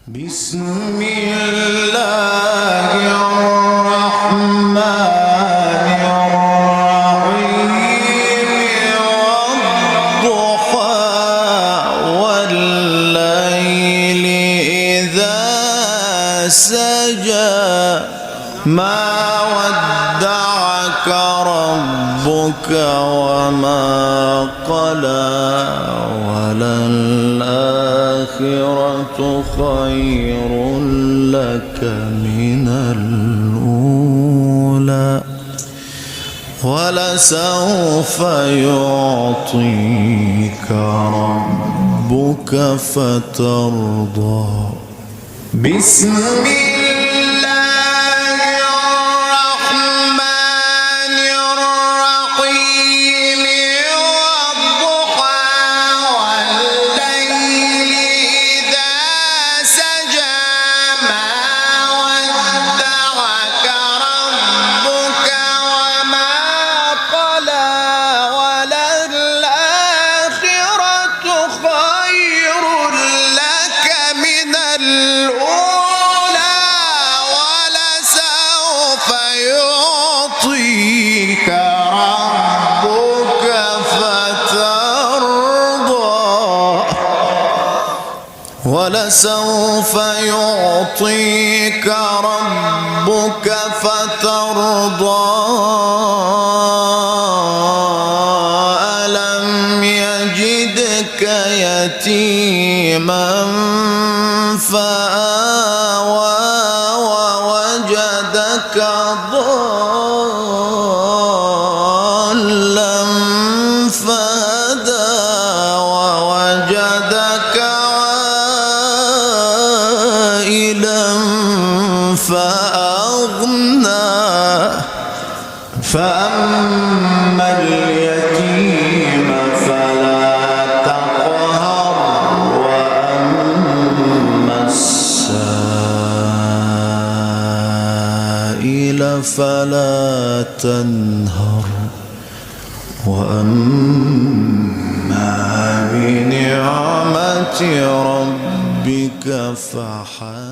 بسم الله الرحمن الرحيم والضحى والليل إذا سجى ما ودعك ربك وما قلى وللآخرة خير لك من الأولى ولسوف يعطيك ربك فترضى. بسم ولسوف يعطيك ربك فترضى. ألم يجدك يتيما فآوى ووجدك ضالا فهدى ووجدك فأغنى. فأما اليتيم فلا تقهر وأما السائل فلا تنهر وأما بنعمة ربك فحدث.